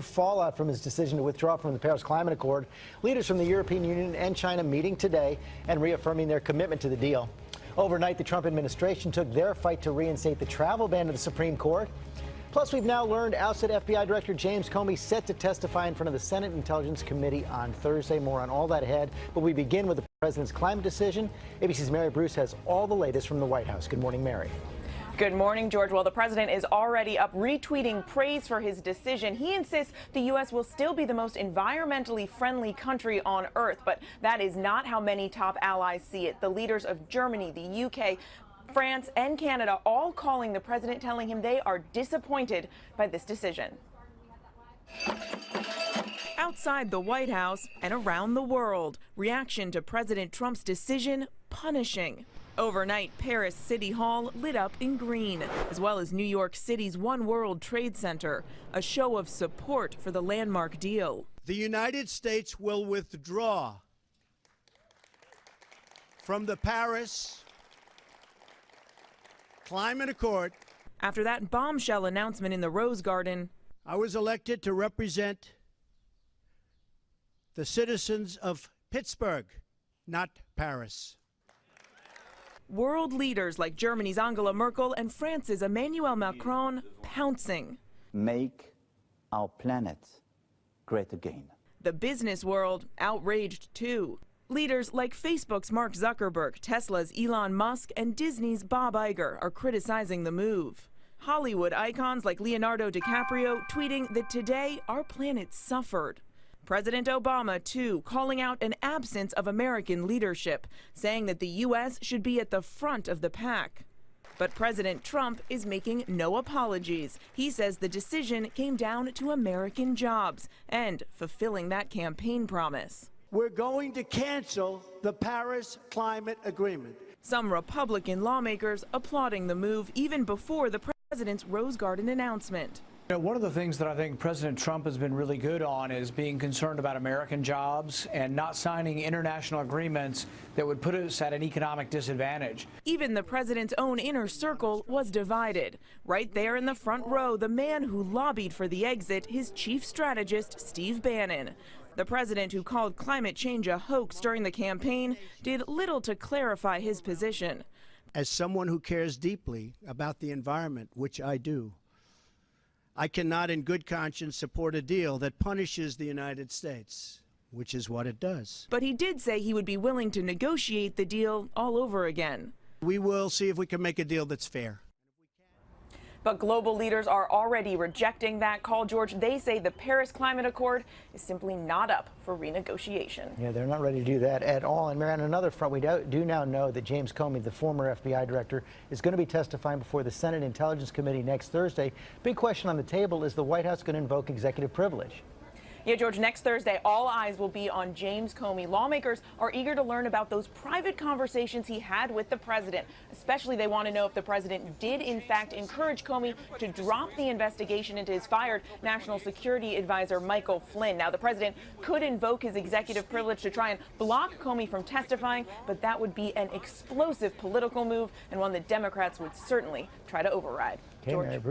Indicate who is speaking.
Speaker 1: Fallout from his decision to withdraw from the Paris Climate Accord. Leaders from the European Union and China meeting today and reaffirming their commitment to the deal. Overnight, the Trump administration took their fight to reinstate the travel ban to the Supreme Court. Plus, we've now learned ousted FBI Director James Comey set to testify in front of the Senate Intelligence Committee on Thursday. More on all that ahead. But we begin with the president's climate decision. ABC's Mary Bruce has all the latest from the White House. Good morning, Mary.
Speaker 2: Good morning, George. Well, the president is already up retweeting praise for his decision. He insists the U.S. will still be the most environmentally friendly country on earth, but that is not how many top allies see it. The leaders of Germany, the U.K., France, and Canada all calling the president, telling him they are disappointed by this decision. Outside the White House and around the world, reaction to President Trump's decision punishing. Overnight, Paris City Hall lit up in green, as well as New York City's One World Trade Center, a show of support for the landmark deal.
Speaker 3: The United States will withdraw from the Paris Climate Accord.
Speaker 2: After that bombshell announcement in the Rose Garden,
Speaker 3: I was elected to represent the citizens of Pittsburgh, not Paris.
Speaker 2: World leaders like Germany's Angela Merkel and France's Emmanuel Macron pouncing.
Speaker 4: Make our planet great again.
Speaker 2: The business world outraged too. Leaders like Facebook's Mark Zuckerberg, Tesla's Elon Musk, and Disney's Bob Iger are criticizing the move. Hollywood icons like Leonardo DiCaprio tweeting that today our planet suffered. President Obama, too, calling out an absence of American leadership, saying that the U.S. should be at the front of the pack. But President Trump is making no apologies. He says the decision came down to American jobs and fulfilling that campaign promise.
Speaker 3: We're going to cancel the Paris Climate Agreement.
Speaker 2: Some Republican lawmakers applauding the move even before the president's Rose Garden announcement.
Speaker 5: One of the things that I think President Trump has been really good on is being concerned about American jobs and not signing international agreements that would put us at an economic disadvantage.
Speaker 2: Even the president's own inner circle was divided. Right there in the front row, the man who lobbied for the exit, his chief strategist, Steve Bannon. The president, who called climate change a hoax during the campaign, did little to clarify his position.
Speaker 3: As someone who cares deeply about the environment, which I do, I cannot in good conscience support a deal that punishes the United States, which is what it does.
Speaker 2: But he did say he would be willing to negotiate the deal all over again.
Speaker 3: We will see if we can make a deal that's fair.
Speaker 2: But global leaders are already rejecting that call, George. They say the Paris Climate Accord is simply not up for renegotiation.
Speaker 1: Yeah, they're not ready to do that at all. And Mary, on another front, we do now know that James Comey, the former FBI director, is going to be testifying before the Senate Intelligence Committee next Thursday. Big question on the table, is the White House going to invoke executive privilege?
Speaker 2: Yeah, George, next Thursday, all eyes will be on James Comey. Lawmakers are eager to learn about those private conversations he had with the president. Especially, they want to know if the president did, in fact, encourage Comey to drop the investigation into his fired National Security Advisor, Michael Flynn. Now, the president could invoke his executive privilege to try and block Comey from testifying, but that would be an explosive political move and one that Democrats would certainly try to override.
Speaker 1: Okay, Mary Bruce.